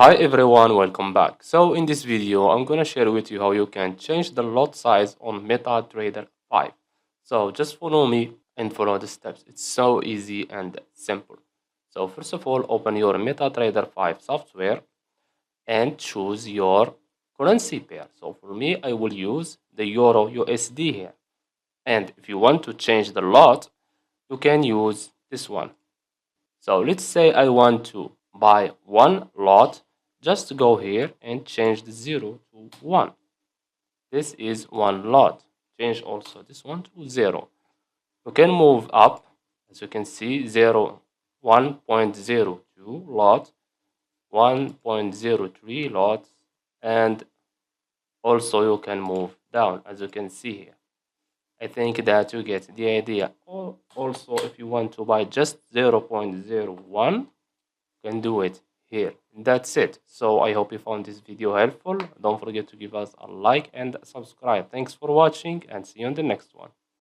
Hi everyone, welcome back. So in this video, I'm gonna share with you how you can change the lot size on MetaTrader 5. So just follow me and follow the steps. It's so easy and simple. So first of all, open your MetaTrader 5 software and choose your currency pair. So for me, I will use the Euro USD here. And if you want to change the lot, you can use this one. So let's say I want to buy one lot. Just go here and change the 0 to 1. This is one lot. Change also this one to 0. You can move up, as you can see, 0, 1.02 lot, 1.03 lot, and also you can move down, as you can see here. I think that you get the idea. Also, if you want to buy just 0.01, can do it here. That's it. So I hope you found this video helpful. Don't forget to give us a like and subscribe. Thanks for watching and see you on the next one.